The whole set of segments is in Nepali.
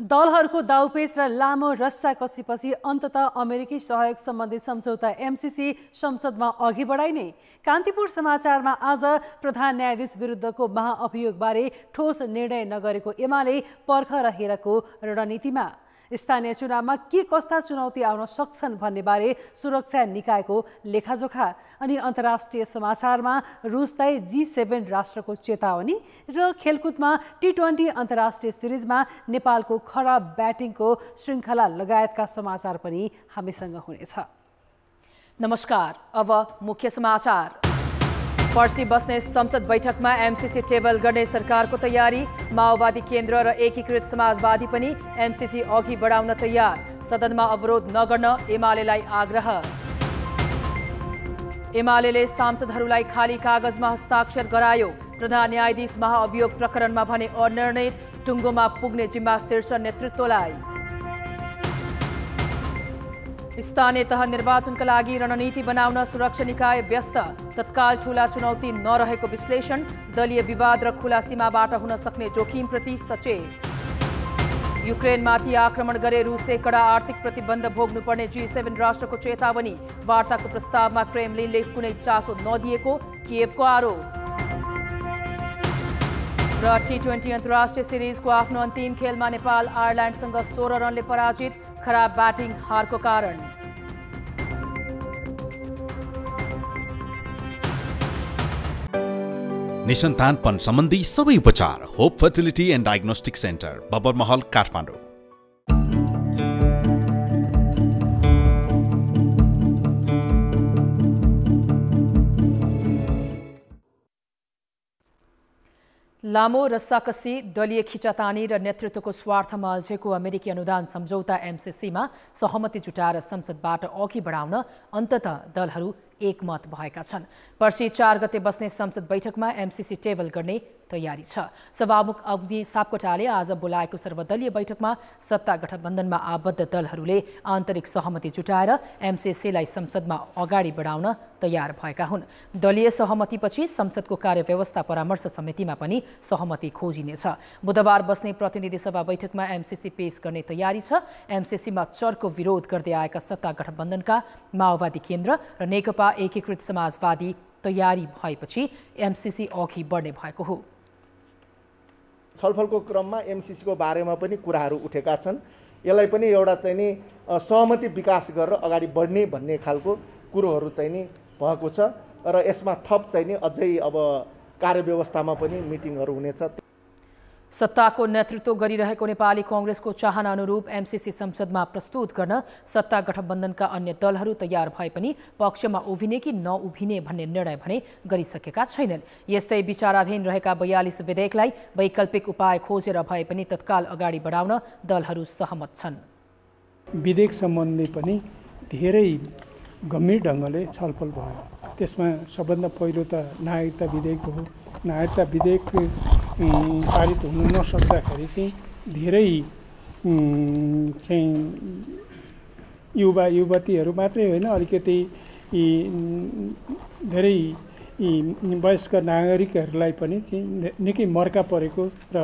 दलहरूको दाउपेच र लामो रस्साकसीपछि अन्ततः अमेरिकी सहयोग सम्बन्धी सम्झौता एमसीसी संसदमा अघि बढाइने। कान्तिपुर समाचारमा आज प्रधान न्यायाधीश विरुद्धको महाअभियोगबारे ठोस निर्णय नगरेको एमाले पर्ख र हेरको रणनीतिमा। स्थानीय चुनावमा के कस्ता चुनौती आउन सक्छन् भन्ने बारे सुरक्षा निकायको लेखाजोखा। अनि अन्तर्राष्ट्रिय समाचारमा रुसलाई G7 राष्ट्रको चेतावनी र खेलकुदमा T20 अन्तर्राष्ट्रिय सिरिजमा नेपालको खराब ब्याटिङको श्रृङ्खला लगायतका समाचार पनि हामीसँग हुनेछ। नमस्कार, अब मुख्य समाचार। पर्सि बस्ने संसद बैठकमा एमसीसी टेबल गर्ने सरकारको तयारी। माओवादी केन्द्र र एकीकृत समाजवादी पनि एमसीसी अघि बढाउन तयार। सदनमा अवरोध नगर्न एमालेलाई आग्रह। एमालेले सांसदहरूलाई खाली कागजमा हस्ताक्षर गरायो। प्रधान न्यायाधीश महाअभियोग प्रकरणमा भने अनिर्णित। टुङ्गोमा पुग्ने जिम्मा शीर्ष नेतृत्वलाई। स्थानीय तह निर्वाचनका लागि रणनीति बनाउन सुरक्षा निकाय व्यस्त। तत्काल ठूला चुनौती नरहेको विश्लेषण। दलीय विवाद र खुला सीमाबाट हुन सक्ने जोखिमप्रति सचेत। युक्रेनमाथि आक्रमण गरे रुसले कडा आर्थिक प्रतिबन्ध भोग्नुपर्ने G7 राष्ट्रको चेतावनी। वार्ताको प्रस्तावमा क्रेमलिनले कुनै चासो नदिएको किएभको आरोप। र T20 अन्तर्राष्ट्रिय सिरिजको आफ्नो अन्तिम खेलमा नेपाल आयरल्यान्डसँग 16 रनले पराजित। खराब ब्याटिङ हारको कारण। निसन्तानपन सम्बन्धी सबै उपचार Hope Fertility and Diagnostic Centre, Babarmahal, Kathmandu. लामो रस्साकसी, दलीय खिचातानी र नेतृत्वको स्वार्थमा अल्झेको अमेरिकी अनुदान सम्झौता एमसीसीमा सहमति जुटाएर संसदबाट अघि बढाउन अन्ततः दलहरू एकमत भएका छन्। पर्सि 4 गते बस्ने संसद बैठकमा एमसीसी टेबल गर्ने तयारी छ। सभामुख अग्नि सापकोटाले आज बोलाएको सर्वदलीय बैठकमा सत्ता गठबन्धनमा आबद्ध दलहरूले आन्तरिक सहमति जुटाएर एमसीसीलाई संसदमा अगाडि बढाउन तयार भएका हुन्। दलीय सहमतिपछि संसदको कार्यव्यवस्था परामर्श समितिमा पनि सहमति खोजिनेछ। बुधबार बस्ने प्रतिनिधि सभा बैठकमा एमसीसी पेश गर्ने तयारी छ। एमसीसीमा चर्को विरोध गर्दै आएका सत्ता गठबन्धनका माओवादी केन्द्र र नेकपा एकीकृत समाजवादी तयारी भएपछि एमसीसी अघि बढ्ने भएको हो। छलफलको क्रममा एमसीसीको बारेमा पनि कुराहरू उठेका छन्। यसलाई पनि एउटा चाहिँ नि सहमति विकास गरेर अगाडि बढ्ने भन्ने खालको कुरोहरू चाहिँ नि भएको छ र यसमा थप चाहिँ नि अझै अब कार्यव्यवस्थामा पनि मिटिङहरू हुनेछ। सत्ताको नेतृत्व गरिरहेको नेपाली कांग्रेसको चाहना अनुरूप एमसीसी संसदमा प्रस्तुत गर्न सत्ता गठबन्धनका अन्य दलहरू तयार भए पनि पक्षमा उभिने कि नउभिने भन्ने निर्णय भने गरिसकेका छैनन्। यस्तै विचाराधीन रहेका 42 विधेयकलाई वैकल्पिक उपाय खोजेर भए पनि तत्काल अगाडि बढाउन दलहरू सहमत छन्। विधेयक सम्बन्धी पनि धेरै गम्भीर ढङ्गले छलफल भयो। त्यसमा सबभन्दा पहिलो त नागरिकता विधेयक हो। नागरिकता विधेयक पारित हुन नसक्दाखेरि चाहिँ धेरै चाहिँ युवा युवतीहरू मात्रै होइन, अलिकति धेरै वयस्क नागरिकहरूलाई पनि चाहिँ निकै मर्का परेको र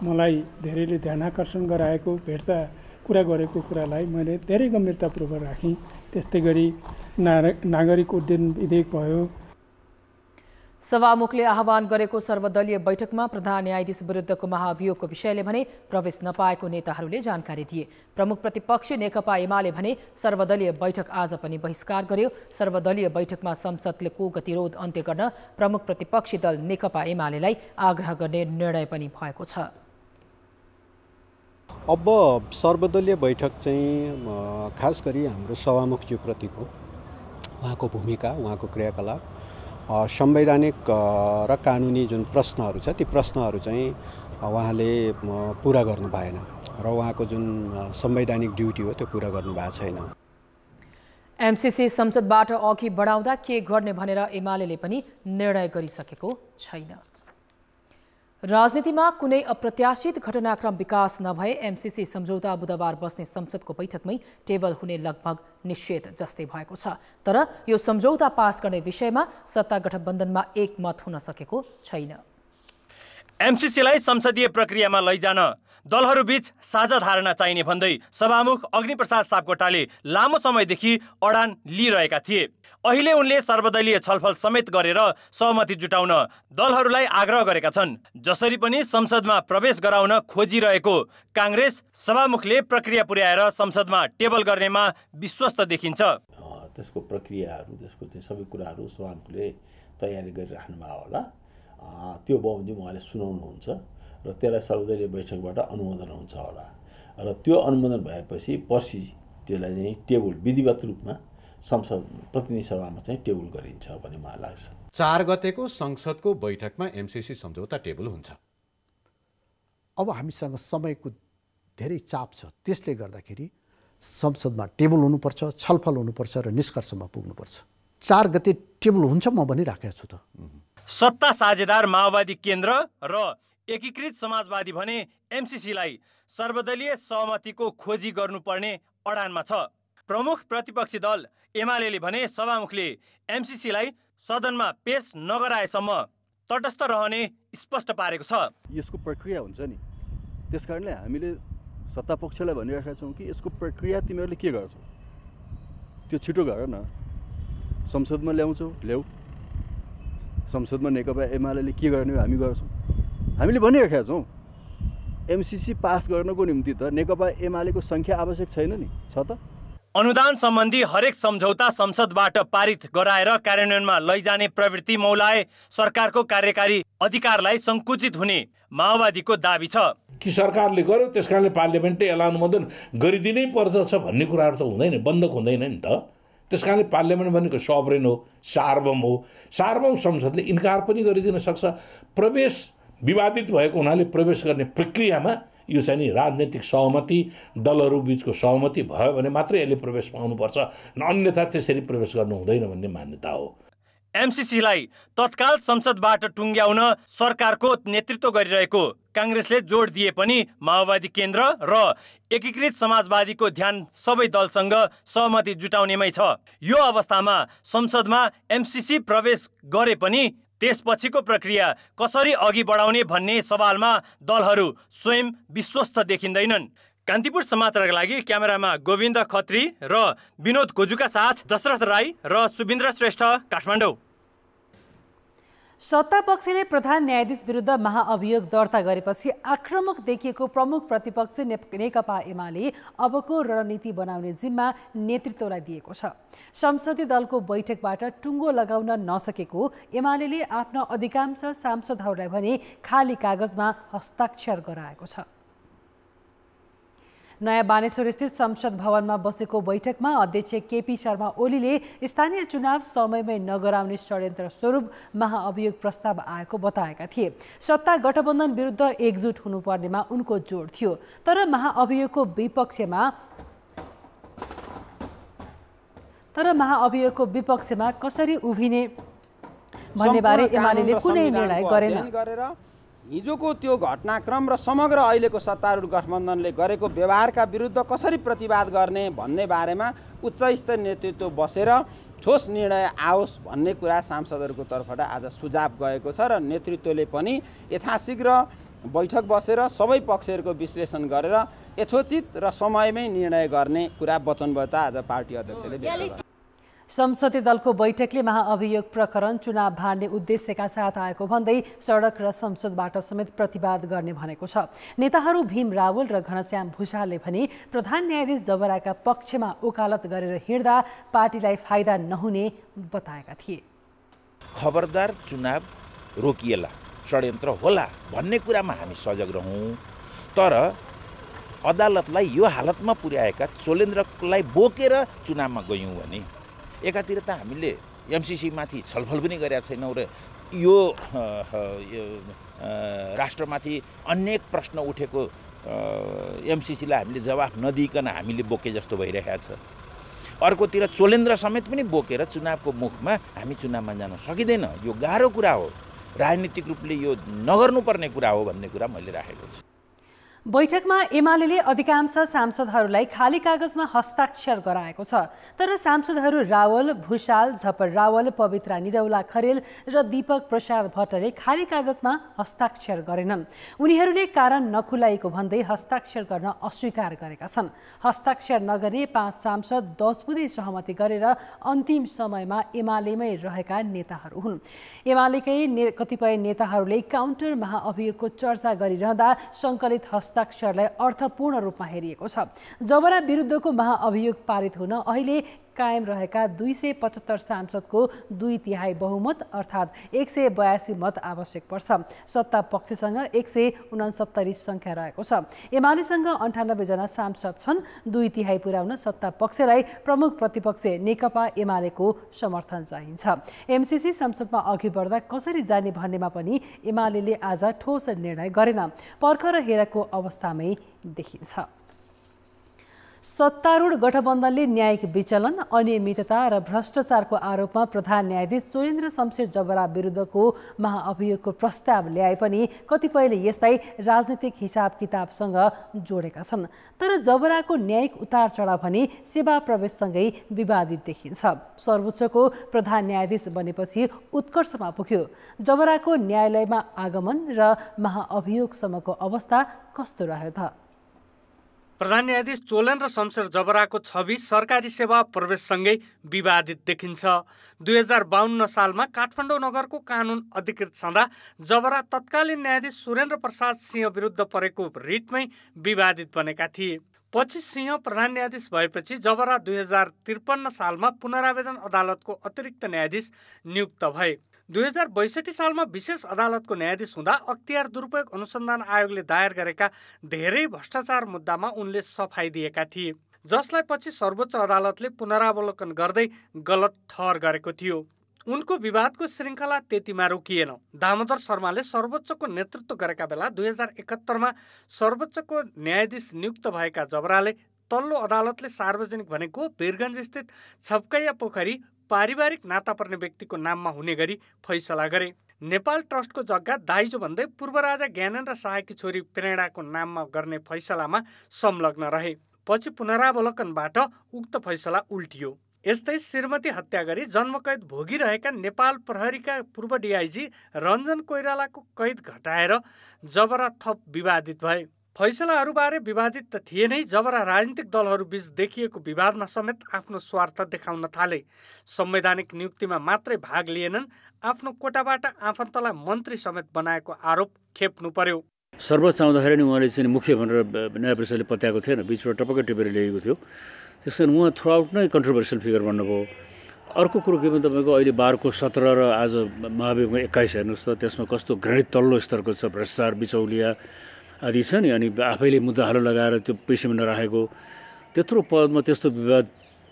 मलाई धेरैले ध्यान आकर्षण गराएको भेट्दा कुरा गरेको कुरालाई मैले धेरै गम्भीरतापूर्वक राखेँ। त्यस्तै गरी नागरिक उड्डयन विधेयक भयो। सभामुखले आह्वान गरेको सर्वदलीय बैठकमा प्रधान न्यायाधीश विरुद्धको महाअभियोगको विषयले भने प्रवेश नपाएको नेताहरूले जानकारी दिए। प्रमुख प्रतिपक्षी नेकपा एमाले भने सर्वदलीय बैठक आज पनि बहिष्कार गर्यो। सर्वदलीय बैठकमा संसदको गतिरोध अन्त्य गर्न प्रमुख प्रतिपक्षी दल नेकपा एमालेलाई आग्रह गर्ने निर्णय पनि भएको छ। अब सर्वदलीय बैठक चाहिँ खास गरी हाम्रो सभामुखज्यूप्रतिको उहाँको भूमिका, उहाँको क्रियाकलाप, संवैधानिक र कानुनी जुन प्रश्नहरू छ ती प्रश्नहरू चाहिँ उहाँले पुरा गर्नु भएन र उहाँको जुन संवैधानिक ड्युटी हो त्यो पुरा गर्नु भएको छैन। एमसीसी संसदबाट अघि बढाउँदा के गर्ने भनेर एमालेले पनि निर्णय गरिसकेको छैन। राजनीतिमा कुनै अप्रत्याशित घटनाक्रम विकास नभए एमसीसी सम्झौता बुधबार बस्ने संसदको बैठकमै टेबल हुने लगभग निश्चित जस्तै भएको छ। तर यो सम्झौता पास गर्ने विषयमा सत्ता गठबन्धनमा एकमत हुन सकेको छैन। एमसीसीलाई संसदीय प्रक्रियामा लैजान दलहरूबीच साझा धारणा चाहिने भन्दै सभामुख अग्निप्रसाद सापकोटाले लामो समयदेखि अडान लिइरहेका थिए। अहिले उनले सर्वदलीय छलफल समेत गरेर सहमति जुटाउन दलहरूलाई आग्रह गरेका छन्। जसरी पनि संसदमा प्रवेश गराउन खोजिरहेको कांग्रेस सभामुखले प्रक्रिया पुर्याएर संसदमा टेबल गर्नेमा विश्वस्त देखिन्छ। त्यसको प्रक्रियाहरू, त्यसको चाहिँ सबै कुराहरू सभामुखले तयारी गरिराख्नु भएको होला। त्यो बमोजिम उहाँले सुनाउनुहुन्छ र त्यसलाई सर्वदलीय बैठकबाट अनुमोदन हुन्छ होला र त्यो अनुमोदन भएपछि पर्सि त्यसलाई चाहिँ टेबल विधिवत रूपमा संसद प्रतिनिधि सभामा चाहिँ टेबल गरिन्छ भन्ने मलाई लाग्छ। 4 गतेको संसदको बैठकमा एमसीसी सम्झौता टेबल हुन्छ। अब हामीसँग समयको धेरै चाप छ, त्यसले गर्दाखेरि संसदमा टेबल हुनुपर्छ, छलफल हुनुपर्छ र निष्कर्षमा पुग्नुपर्छ। 4 गते टेबल हुन्छ म भनिराखेको छु त। सत्ता साझेदार माओवादी केन्द्र र एकीकृत समाजवादी भने एमसीसीलाई सर्वदलीय सहमतिको खोजी गर्नुपर्ने अडानमा छ। प्रमुख प्रतिपक्षी दल एमाले भने सभामुखले एमसीसीलाई सदनमा पेश नगराएसम्म तटस्थ रहने स्पष्ट पारेको छ। यसको प्रक्रिया हुन्छ नि, त्यसकारणले हामीले सत्तापक्षलाई भनिरहेका छौँ कि यसको प्रक्रिया तिमीहरूले के गर्छौ, त्यो छिटो गर न। संसदमा ल्याउँछौ, ल्याऊ। संसदमा नेकपा एमाले के गर्ने हामी गर्छौँ। हामीले भनिरहेका छौँ एमसीसी पास गर्नको निम्ति त नेकपा एमालेको सङ्ख्या आवश्यक छैन नि, छ त। अनुदान सम्बन्धी हरेक सम्झौता संसदबाट पारित गराएर कार्यान्वयनमा लैजाने प्रवृत्ति मौलाए सरकारको कार्यकारी अधिकारलाई सङ्कुचित हुने माओवादीको दाबी छ कि सरकारले गर्यो त्यसकारणले पार्लियामेन्टले यसलाई अनुमोदन गरिदिनै पर्दछ भन्ने कुराहरू त हुँदैन, बन्धक हुँदैन नि त। त्यसकारणले पार्लियामेन्ट भनेको सबरेन हो, सार्वभौम हो। सार्वभौम संसदले इन्कार पनि गरिदिन सक्छ। प्रवेश विवादित भएको हुनाले प्रवेश गर्ने प्रक्रियामा यो चाहिँ नि राजनैतिक सहमति, दलहरू बीचको सहमति भयो भने मात्रै यसले प्रवेश पाउनुपर्छ, अन्यथा त्यसरी प्रवेश गर्नु हुँदैन भन्ने मान्यता हो। एमसीसीलाई तत्काल संसदबाट टुङ्ग्याउन सरकारको नेतृत्व गरिरहेको कांग्रेसले जोड दिए पनि माओवादी केन्द्र र एकीकृत समाजवादीको ध्यान सबै दलसँग सहमति जुटाउनेमै छ। यो अवस्थामा संसदमा एमसीसी प्रवेश गरे पनि त्यसपछिको प्रक्रिया कसरी अघि बढाउने भन्ने सवालमा दलहरू स्वयं विश्वस्त देखिँदैनन्। कान्तिपुर समाचारका लागि क्यामेरामा गोविन्द खत्री र विनोद कोजुका साथ दशरथ राई र सुबिन्द्र श्रेष्ठ, काठमाडौँ। सत्तापक्षले प्रधान न्यायाधीश विरुद्ध महाअभियोग दर्ता गरेपछि आक्रामक देखिएको प्रमुख प्रतिपक्षी नेकपा एमाले अबको रणनीति बनाउने जिम्मा नेतृत्वलाई दिएको छ। संसदीय दलको बैठकबाट टुङ्गो लगाउन नसकेको एमाले आफ्ना अधिकांश सांसदहरूलाई भने खाली कागजमा हस्ताक्षर गराएको छ। नयाँ बानेश्वर स्थित संसद भवनमा बसेको बैठकमा अध्यक्ष केपी शर्मा ओलीले स्थानीय चुनाव समयमै नगराउने षड्यन्त्र स्वरूप महाअभियोग प्रस्ताव आएको बताएका थिए। सत्ता गठबन्धन विरुद्ध एकजुट हुनुपर्नेमा उनको जोड थियो, तर महाअभियोगको विपक्षमा कसरी उभिने भन्नेबारे एमाले कुनै निर्णय गरेन। हिजोको त्यो घटनाक्रम र समग्र अहिलेको सत्तारूढ गठबन्धनले गरेको व्यवहारका विरुद्ध कसरी प्रतिवाद गर्ने भन्ने बारेमा उच्च स्तरीय नेतृत्व बसेर ठोस निर्णय आओस् भन्ने कुरा सांसदहरूको तर्फबाट आज सुझाव गएको छ र नेतृत्वले पनि यथाशीघ्र बैठक बसेर सबै पक्षहरूको विश्लेषण गरेर यथोचित र समयमै निर्णय गर्ने कुरा वचनबद्धता आज पार्टी अध्यक्षले व्यक्त गरे। संसदीय दलको बैठकले महाअभियोग प्रकरण चुनाव भाड्ने उद्देश्यका साथ आएको भन्दै सडक र संसदबाट समेत प्रतिवाद गर्ने भनेको छ। नेताहरू भीम रावल र घनश्याम भुषालले भने प्रधान न्यायाधीश जबराका पक्षमा वकालत गरेर हिँड्दा पार्टीलाई फाइदा नहुने बताएका थिए। खबरदार चुनाव रोकिएला, षड्यन्त्र होला भन्ने कुरामा हामी सजग रहौँ, तर अदालतलाई यो हालतमा पुर्याएका चोलेन्द्रलाई बोकेर चुनावमा गयौँ भने एकातिर त हामीले एमसीसी माथि छलफल पनि गरेका छैनौँ र यो राष्ट्रमाथि अनेक प्रश्न उठेको एमसीसीलाई हामीले जवाफ नदिइकन हामीले बोके जस्तो भइरहेको छ। अर्कोतिर चोलेन्द्र समेत पनि बोकेर चुनावको मुखमा हामी चुनावमा जान सकिँदैन। यो गाह्रो कुरा हो, राजनीतिक रूपले यो नगर्नुपर्ने कुरा हो भन्ने कुरा मैले राखेको छु। बैठकमा एमाले अधिकांश सांसदहरूलाई खाली कागजमा हस्ताक्षर गराएको छ। तर सांसदहरू रावल, भूषाल, झपर रावल, पवित्रा निरौला खरेल र दीपक प्रसाद भट्टले खाली कागजमा हस्ताक्षर गरेनन्। उनीहरूले कारण नखुलाएको भन्दै हस्ताक्षर गर्न अस्वीकार गरेका छन्। हस्ताक्षर नगर्ने 5 सांसद 10 बुँदे सहमति गरेर अन्तिम समयमा एमालेमै रहेका नेताहरू हुन्। एमालेकै कतिपय नेताहरूले काउन्टर महाअभियोगको चर्चा गरिरहँदा सङ्कलित हस्ताक्षरलाई अर्थपूर्ण रूपमा हेरिएको छ। जबरा विरुद्धको महाअभियोग पारित हुन अहिले कायम रहेका 275 सांसदको 2/3 बहुमत अर्थात् 182 मत आवश्यक पर्छ। सत्ता पक्षसँग 169 सङ्ख्या रहेको छ। एमालेसँग 98 जना सांसद छन्। 2/3 पुर्याउन सत्ता पक्षलाई प्रमुख प्रतिपक्ष नेकपा एमालेको समर्थन चाहिन्छ। एमसीसी संसदमा अघि बढ्दा कसरी जाने भन्नेमा पनि एमाले आज ठोस निर्णय गरेन। पर्ख र हेरको अवस्थामै देखिन्छ। सत्तारूढ गठबन्धनले न्यायिक विचलन, अनियमितता र भ्रष्टाचारको आरोपमा प्रधान न्यायाधीश सुरेन्द्र शमशेर जबरा विरुद्धको महाअभियोगको प्रस्ताव ल्याए पनि कतिपयले यसलाई राजनीतिक हिसाब किताबसँग जोडेका छन्। तर जबराको न्यायिक उतार चढाव भने सेवा प्रवेशसँगै विवादित देखिन्छ। सर्वोच्चको प्रधान न्यायाधीश बनेपछि उत्कर्षमा पुग्यो। जबराको न्यायालयमा आगमन र महाअभियोगसम्मको अवस्था कस्तो रह्यो त? प्रधान न्यायाधीश चोलन र शमशेर जबराको छवि सरकारी सेवा प्रवेशसँगै विवादित देखिन्छ। 2052 सालमा काठमाडौँ नगरको कानुन अधिकृत छँदा जबरा तत्कालीन न्यायाधीश सुरेन्द्र प्रसाद सिंह विरुद्ध परेको रिटमै विवादित बनेका थिए। पछि सिंह प्रधान न्यायाधीश भएपछि जबरा 2053 सालमा पुनरावेदन अदालतको अतिरिक्त न्यायाधीश नियुक्त भए। 2062 सालमा विशेष अदालतको न्यायाधीश हुँदा अख्तियार दुरुपयोग अनुसन्धान आयोगले दायर गरेका धेरै भ्रष्टाचार मुद्दामा उनले सफाई दिएका थिए, जसलाई पछि सर्वोच्च अदालतले पुनरावलोकन गर्दै गलत ठहर गरेको थियो। उनको विवादको श्रृङ्खला त्यतिमा रोकिएन। दामोदर शर्माले सर्वोच्चको नेतृत्व गरेका बेला 2071मा सर्वोच्चको न्यायाधीश नियुक्त भएका जबराले तल्लो अदालतले सार्वजनिक भनेको वीरगञ्ज स्थित छपकैया पोखरी पारिवारिक नाता पर्ने व्यक्तिको नाममा हुने गरी फैसला गरे। नेपाल ट्रस्टको जग्गा दाइजो भन्दै पूर्व राजा ज्ञानेन्द्र शाहकी छोरी प्रेरणाको नाममा गर्ने फैसलामा संलग्न रहे। पछि पुनरावलोकनबाट उक्त फैसला उल्टियो। यस्तै श्रीमती हत्या गरी जन्मकैद भोगिरहेका नेपाल प्रहरीका पूर्व डिआइजी रञ्जन कोइरालाको कैद घटाएर जबरा थप विवादित भए। फैसलाहरूबारे विवादित त थिए नै, जबरा राजनीतिक दलहरू बीच देखिएको विवादमा समेत आफ्नो स्वार्थ देखाउन थाले। संवैधानिक नियुक्तिमा मात्रै भाग लिएनन्, आफ्नो कोटाबाट आफन्तलाई मन्त्री समेत बनाएको आरोप खेप्नु पर्यो। सर्वोच्च आउँदाखेरि नि उहाँले चाहिँ मुख्य भनेर न्याय परिषदले पत्याएको थिएन, बिचबाट टपक्कै टिपेर ल्याएको थियो। त्यस कारण उहाँ थ्रु आउट नै कन्ट्रोभर्सियल फिगर बन्नुभयो। अर्को कुरो के भने तपाईँको अहिले बारको 17 र आज महाभियोगमा 21 हेर्नुहोस् त, त्यसमा कस्तो घृणित तल्लो स्तरको छ, भ्रष्टाचार, बिचौलिया आदि छ नि। अनि आफैले मुद्दाहरू लगाएर त्यो पेशीमा नराखेको त्यत्रो पदमा त्यस्तो विवाद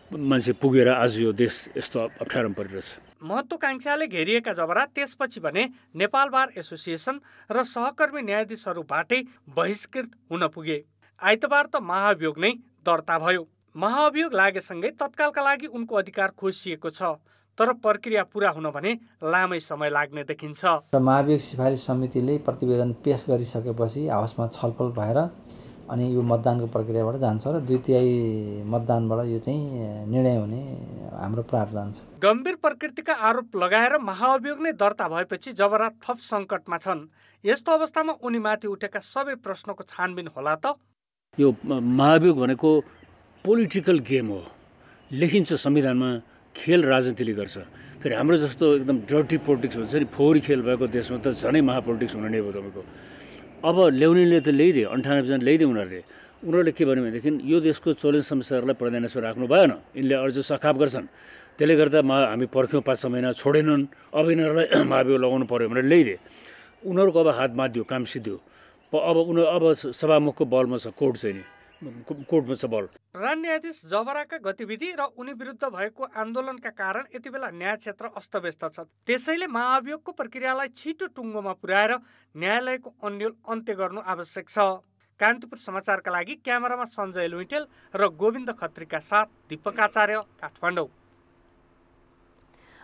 मान्छे पुगेर आज यो देश यस्तो अप्ठ्यारोमा परिरहेछ। महत्त्वाकांक्षाले घेरिएका जबरा त्यसपछि भने नेपाल बार एसोसिएसन र सहकर्मी न्यायाधीशहरूबाटै बहिष्कृत हुन पुगे। आइतबार त महाभियोग नै दर्ता भयो। महाअभियोग लागेसँगै तत्कालका लागि उनको अधिकार खोसिएको छ, तर प्रक्रिया पुरा हुन भने लामै समय लाग्ने देखिन्छ। र महाभियोग सिफारिस समितिले प्रतिवेदन पेश गरिसकेपछि हाउसमा छलफल भएर अनि यो मतदानको प्रक्रियाबाट जान्छ र 2/3 मतदानबाट यो चाहिँ निर्णय हुने हाम्रो प्रावधान छ। गम्भीर प्रकृतिका आरोप लगाएर महाअभियोग नै दर्ता भएपछि जबरा थप सङ्कटमा छन्। यस्तो अवस्थामा उनीमाथि उठेका सबै प्रश्नको छानबिन होला त? यो महाभियोग भनेको पोलिटिकल गेम हो, लेखिन्छ संविधानमा, खेल राजनीतिले गर्छ। फेरि हाम्रो जस्तो एकदम डर्टी पोलिटिक्स भन्छ नि, फोहोरी खेल भएको देशमा त झनै महापोलिटिक्स हुन नै भयो तपाईँको। अब ल्याउनेले त ल्याइदिए, 98 जना ल्याइदिए उनीहरूले के भन्यो भनेदेखि यो देशको चोलेन्ज समस्याहरूलाई प्रधानमन्त्रीमा राख्नु भएन, यिनले अझ सखाप गर्छन्, त्यसले गर्दा हामी पर्ख्यौँ 5-6 महिना छोडेनन्, अब यिनीहरूलाई महाभियोग लगाउनु पर्यो भनेर ल्याइदिए। उनीहरूको अब हात मात्यो, काम सिद्धियो। अब सभामुखको बलमा छ, कोर्ट चाहिँ नि कोर्टमा छ बल। प्रधान न्यायाधीश जबराका गतिविधि र उनी विरुद्ध भएको आन्दोलनका कारण यति बेला न्याय क्षेत्र अस्तव्यस्त छ। त्यसैले महाअभियोगको प्रक्रियालाई छिटो टुङ्गोमा पुर्याएर न्यायालयको अन्यल अन्त्य गर्नु आवश्यक छ। कान्तिपुर समाचारका लागि क्यामेरामा सञ्जय लुइटेल र गोविन्द खत्रीका साथ दीपक आचार्य, काठमाडौँ।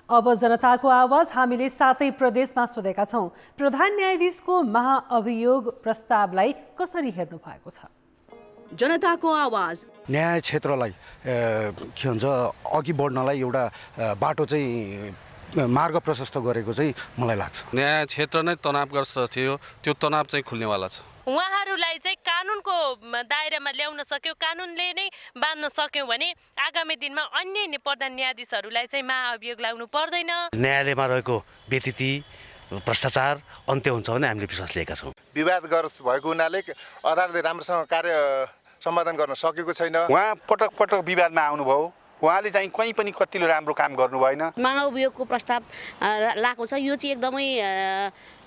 अब जनताको आवाज हामीले 7 प्रदेशमा सोधेका छौं। प्रधान न्यायाधीशको महाअभियोग प्रस्तावलाई कसरी हेर्नु भएको छ? जनताको आवाज न्याय क्षेत्रलाई के भन्छ अघि बढ्नलाई एउटा बाटो चाहिँ मार्ग प्रशस्त गरेको चाहिँ मलाई लाग्छ। न्याय क्षेत्र नै तनावग्रस्त थियो, त्यो तनाव चाहिँ खुल्नेवाला छ। उहाँहरूलाई चाहिँ कानुनको दायरामा ल्याउन सक्यो, कानुनले नै बाँध्न सक्यो भने आगामी दिनमा अन्य प्रधान न्यायाधीशहरूलाई चाहिँ महाअभियोग लाग्नु पर्दैन। न्यायालयमा रहेको व्यतिथि भ्रष्टाचार अन्त्य हुन्छ भने हामीले विश्वास लिएका छौँ। विवाद भएको हुनाले अदालतले राम्रोसँग कार्य सम्पादन गर्न सकेको छैन। उहाँ पटक पटक विवादमा आउनुभयो, उहाँले चाहिँ कहीँ पनि कतिले राम्रो काम गर्नु भएन। महाअभियोगको प्रस्ताव लागेको छ, यो चाहिँ एकदमै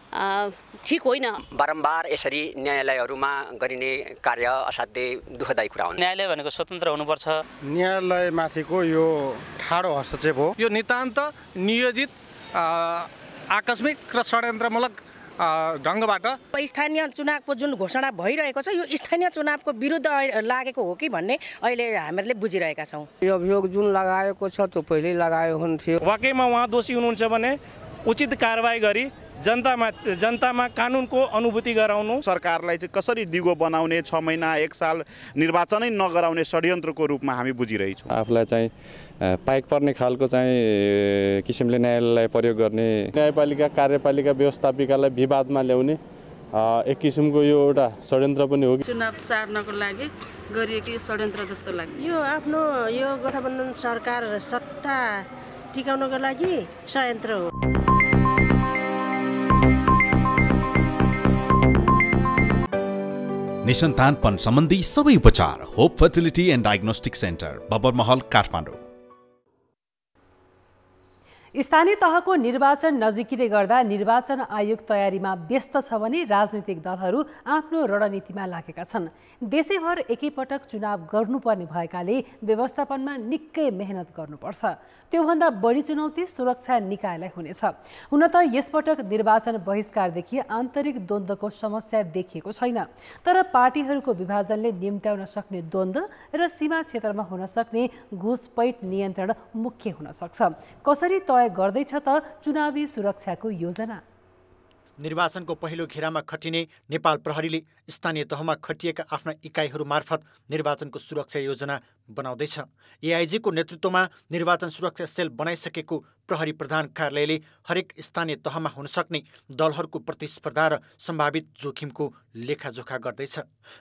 ठिक होइन। बारम्बार यसरी न्यायालयहरूमा गरिने कार्य असाध्यै दुःखदायी कुरा हो। न्यायालय भनेको स्वतन्त्र हुनुपर्छ। न्यायालयमाथिको यो ठाडो हस्तक्षेप हो। यो नितान्त नियोजित आकस्मिक र षड्यन्त्रमूलक ढङ्गबाट स्थानीय चुनावको जुन घोषणा भइरहेको छ, यो स्थानीय चुनावको विरुद्ध लागेको हो कि भन्ने अहिले हामीहरूले बुझिरहेका छौँ। यो अभियोग जुन लगाएको छ त्यो पहिल्यै लगायो हुन्थ्यो। वाकैमा उहाँ दोषी हुनुहुन्छ भने उचित कारबाही गरी जनतामा कानुनको अनुभूति गराउनु। सरकारलाई चाहिँ कसरी दिगो बनाउने, 6 महिना 1 साल निर्वाचनै नगराउने षड्यन्त्रको रूपमा हामी बुझिरहेछौँ। आफूलाई चाहिँ पाइक पर्ने खालको चाहिँ किसिमले न्यायालयलाई प्रयोग गर्ने, न्यायपालिका कार्यपालिका व्यवस्थापिकालाई विवादमा ल्याउने एक किसिमको यो एउटा षड्यन्त्र पनि हो। चुनाव सार्नको लागि गरिएको यो षड्यन्त्र जस्तो लाग्यो। यो आफ्नो यो गठबन्धन सरकार सत्ता टिकाउनको लागि षड्यन्त्र हो। निसन्तानपन सम्बन्धी सबै उपचार Hope Fertility and Diagnostic Centre Babarmahal Kathmandu. स्थानीय तहको निर्वाचन नजिकिँदै गर्दा निर्वाचन आयोग तयारीमा व्यस्त छ भने राजनीतिक दलहरू आफ्नो रणनीतिमा लागेका छन्। देशैभर एकैपटक चुनाव गर्नुपर्ने भएकाले व्यवस्थापनमा निकै मेहनत गर्नुपर्छ। त्योभन्दा बढी चुनौती सुरक्षा निकायलाई हुनेछ। हुन त यसपटक निर्वाचन बहिष्कारदेखि आन्तरिक द्वन्द्वको समस्या देखिएको छैन, तर पार्टीहरूको विभाजनले निम्त्याउन सक्ने द्वन्द्व र सीमा क्षेत्रमा हुन सक्ने घुसपैठ नियन्त्रण मुख्य हुन सक्छ। कसरी तय गर्दैछ त चुनावी सुरक्षाको योजना? निर्वाचनको पहिलो घेरामा खटिने नेपाल प्रहरीले स्थानीय तहमा खटिएका आफ्ना इकाइहरू मार्फत निर्वाचनको सुरक्षा योजना बनाउँदैछ। एआइजीको नेतृत्वमा निर्वाचन सुरक्षा सेल बनाइसकेको प्रहरी प्रधान कार्यालयले हरेक स्थानीय तहमा हुन सक्ने दलहरूको प्रतिस्पर्धा र सम्भावित जोखिमको लेखाजोखा गर्दैछ।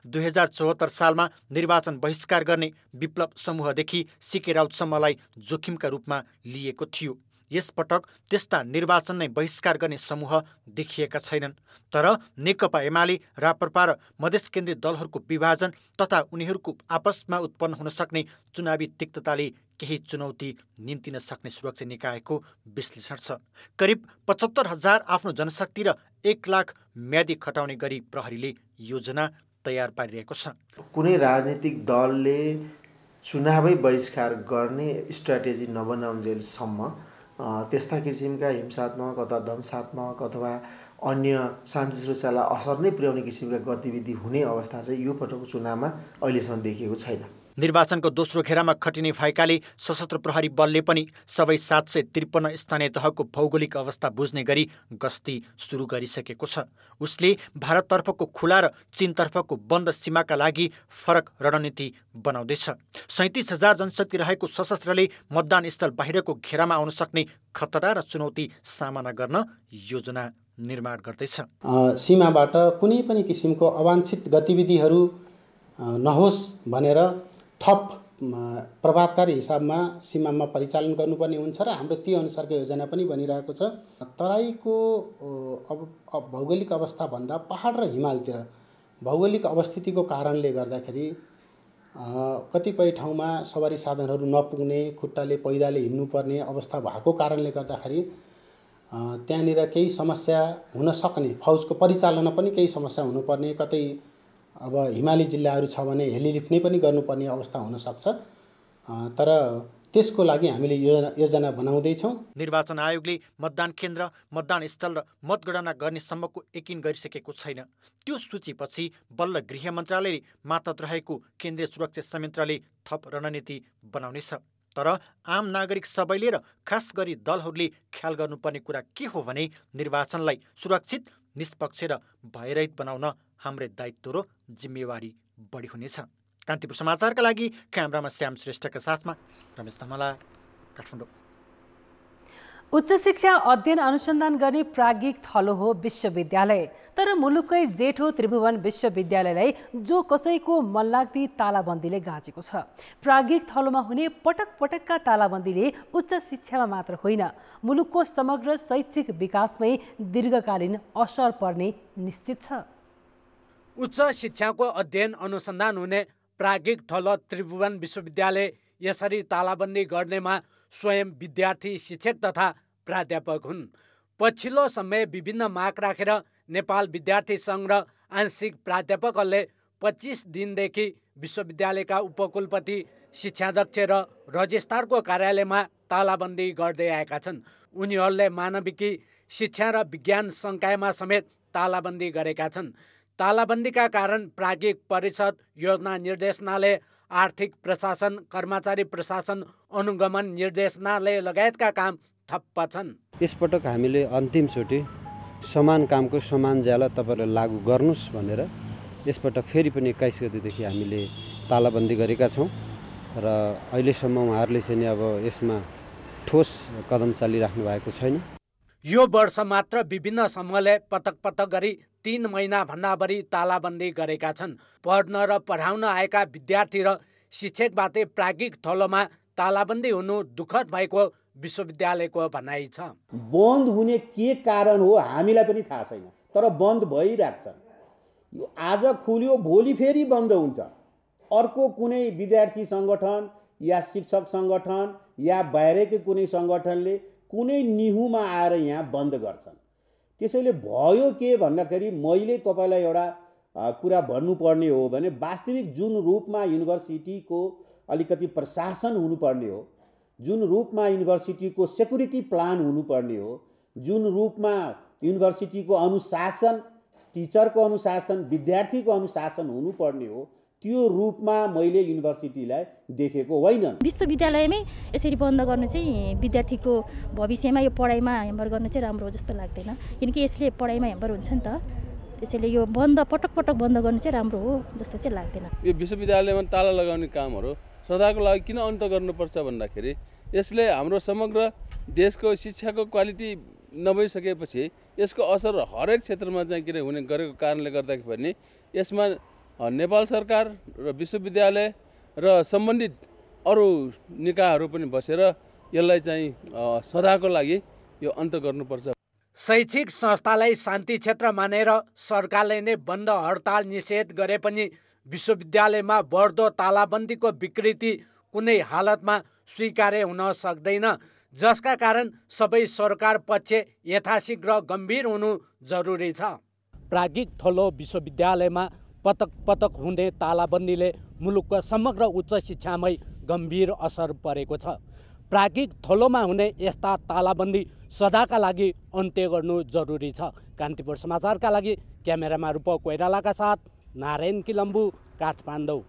2074 सालमा निर्वाचन बहिष्कार गर्ने विप्लव समूहदेखि सीके राउतसम्मलाई जोखिमका रूपमा लिएको थियो। यसपटक त्यस्ता निर्वाचन नै बहिष्कार गर्ने समूह देखिएका छैनन्, तर नेकपा एमाले, राप्रपा र मधेस केन्द्रीय दलहरूको विभाजन तथा उनीहरूको आपसमा उत्पन्न हुन सक्ने चुनावी तिक्तताले केही चुनौती निम्तिन सक्ने सुरक्षा निकायको विश्लेषण छ। करिब 75,000 आफ्नो जनशक्ति र 1 लाख म्यादी खटाउने गरी प्रहरीले योजना तयार पारिरहेको छ। कुनै राजनीतिक दलले चुनावै बहिष्कार गर्ने स्ट्राटेजी नबनाउन्जेलसम्म त्यस्ता किसिमका हिंसात्मक अथवा ध्वंसात्मक अथवा अन्य शान्ति सुरक्षालाई असर नै पुर्याउने किसिमका गतिविधि हुने अवस्था चाहिँ यो पटकको चुनावमा अहिलेसम्म देखिएको छैन। निर्वाचनको दोस्रो घेरामा खटिने भएकाले सशस्त्र प्रहरी बलले पनि सबै 753 स्थानीय तहको भौगोलिक अवस्था बुझ्ने गरी गस्ती सुरु गरिसकेको छ। उसले भारततर्फको खुला र चीनतर्फको बन्द सीमाका लागि फरक रणनीति बनाउँदैछ। 37,000 जनशक्ति रहेको सशस्त्रले मतदान स्थल बाहिरको घेरामा आउन सक्ने खतरा र चुनौती सामना गर्न योजना निर्माण गर्दैछ। सीमाबाट कुनै पनि किसिमको अवांछित गतिविधिहरू नहोस् भनेर थप प्रभावकारी हिसाबमा सीमामा परिचालन गर्नुपर्ने हुन्छ र हाम्रो ती अनुसारको योजना पनि बनिरहेको छ। तराईको भौगोलिक अवस्थाभन्दा पहाड र हिमालतिर भौगोलिक अवस्थितिको कारणले गर्दाखेरि कतिपय ठाउँमा सवारी साधनहरू नपुग्ने, खुट्टाले पैदले हिँड्नुपर्ने अवस्था भएको कारणले गर्दाखेरि त्यहाँनिर केही समस्या हुन सक्ने, फौजको परिचालनमा पनि केही समस्या हुनुपर्ने, कतै अब हिमाली जिल्लाहरू छ भने हेलिलिफ्ट नै पनि गर्नुपर्ने अवस्था हुन सक्छ। तर त्यसको लागि हामीले योजना बनाउँदैछौँ। निर्वाचन आयोगले मतदान केन्द्र, मतदान स्थल र मतगणना गर्ने सम्मको यकिन गरिसकेको छैन। त्यो सूचीपछि बल्ल गृह मन्त्रालयले मातहत रहेको केन्द्रीय सुरक्षा संयन्त्रले थप रणनीति बनाउनेछ। तर आम नागरिक सबैले र खास गरी दलहरूले ख्याल गर्नुपर्ने कुरा के हो भने निर्वाचनलाई सुरक्षित, निष्पक्ष र भयरहित बनाउन हाम्रै दायित्व र जिम्मेवारी बढी हुनेछ। कान्तिपुर समाचारका लागि क्यामेरामा श्याम श्रेष्ठका साथमा रमेश धमला, काठमाडौँ। उच्च शिक्षा अध्ययन अनुसन्धान गर्ने प्राज्ञिक थलो हो विश्वविद्यालय। तर मुलुककै जेठो त्रिभुवन विश्वविद्यालयलाई जो कसैको मनलाग्दी तालाबन्दीले गाँचेको छ। प्राज्ञिक थलोमा हुने पटक पटकका तालाबन्दीले उच्च शिक्षामा मात्र होइन, मुलुकको समग्र शैक्षिक विकासमै दीर्घकालीन असर पर्ने निश्चित छ। उच्च शिक्षाको अध्ययन अनुसन्धान हुने प्राज्ञिक थलो त्रिभुवन विश्वविद्यालय यसरी तालाबन्दी गर्नेमा स्वयं विद्यार्थी, शिक्षक तथा प्राध्यापक हुन्। पछिल्लो समय विभिन्न माग राखेर नेपाल विद्यार्थी सङ्घ र आंशिक प्राध्यापकहरूले 25 दिनदेखि विश्वविद्यालयका उपकुलपति, शिक्षाध्यक्ष र रजिस्ट्रारको कार्यालयमा तालाबन्दी गर्दै आएका छन्। उनीहरूले मानविकी, शिक्षा र विज्ञान संकायमा समेत तालाबन्दी गरेका छन्। तालाबन्दीका कारण प्राज्ञिक परिषद, योजना निर्देशनालय, आर्थिक प्रशासन, कर्मचारी प्रशासन, अनुगमन निर्देशनालय लगायतका काम ठप्प छन्। यसपटक हामीले अन्तिमचोटि समान कामको समान ज्याला तपाईँहरूले लागू गर्नुहोस् भनेर यसपटक फेरि पनि 21 गतेदेखि हामीले तालाबन्दी गरेका छौँ र अहिलेसम्म उहाँहरूले चाहिँ अब यसमा ठोस कदम चालिराख्नु भएको छैन। यो वर्ष मात्र विभिन्न समूहले पटक पटक गरी 3 महिनाभन्दा बढी तालाबन्दी गरेका छन्। पढ्न र पढाउन आएका विद्यार्थी र शिक्षकबाटै प्राज्ञिक थलोमा तालाबन्दी हुनु दुःखद भएको विश्वविद्यालयको भनाइ छ। बन्द हुने के कारण हो हामीलाई पनि थाहा छैन, तर बन्द भइरहेको छ। यो आज खुल्यो भोलि फेरि बन्द हुन्छ। अर्को कुनै विद्यार्थी सङ्गठन या शिक्षक सङ्गठन या बाहिरकै कुनै सङ्गठनले कुनै निहुमा आएर यहाँ बन्द गर्छन्। त्यसैले भयो के भन्दाखेरि मैले तपाईँलाई एउटा कुरा भन्नुपर्ने हो भने वास्तविक जुन रूपमा युनिभर्सिटीको अलिकति प्रशासन हुनुपर्ने हो, जुन रूपमा युनिभर्सिटीको सेक्युरिटी प्लान हुनुपर्ने हो, जुन रूपमा युनिभर्सिटीको अनुशासन, टिचरको अनुशासन, विद्यार्थीको अनुशासन हुनुपर्ने हो, त्यो रूपमा मैले युनिभर्सिटीलाई देखेको होइन। विश्वविद्यालयमै यसरी बन्द गर्नु चाहिँ विद्यार्थीको भविष्यमा यो पढाइमा ह्याम्पर गर्नु चाहिँ राम्रो हो जस्तो लाग्दैन, किनकि यसले पढाइमा ह्याम्पर हुन्छ नि त। त्यसैले यो बन्द पटक पटक बन्द गर्नु चाहिँ राम्रो हो जस्तो चाहिँ लाग्दैन। यो विश्वविद्यालयमा ताला लगाउने कामहरू सदाको लागि किन अन्त गर्नुपर्छ भन्दाखेरि यसले हाम्रो समग्र देशको शिक्षाको क्वालिटी नभइसकेपछि यसको असर हरेक क्षेत्रमा चाहिँ किन हुने गरेको कारणले गर्दाखेरि पनि यसमा नेपाल सरकार र विश्वविद्यालय र सम्बन्धित अरू निकायहरू पनि बसेर यसलाई चाहिँ सदाको लागि यो अन्त गर्नुपर्छ। शैक्षिक संस्थालाई शान्ति क्षेत्र मानेर सरकारले नै बन्द हडताल निषेध गरे पनि विश्वविद्यालयमा बढ्दो तालाबन्दीको विकृति कुनै हालतमा स्वीकार्य हुन सक्दैन, जसका कारण सबै सरकार पक्ष यथाशीघ्र गम्भीर हुनु जरुरी छ। प्राज्ञिक थलो विश्वविद्यालयमा पटक पटक हुँदै तालाबन्दीले मुलुकको समग्र उच्च शिक्षामै गम्भीर असर परेको छ। प्राज्ञिक थलोमा हुने यस्ता तालाबन्दी सदाका लागि अन्त्य गर्नु जरुरी छ। कान्तिपुर समाचारका लागि क्यामेरामा रूपक कोइरालाका साथ नारायण किलम्बु, काठमाडौँ।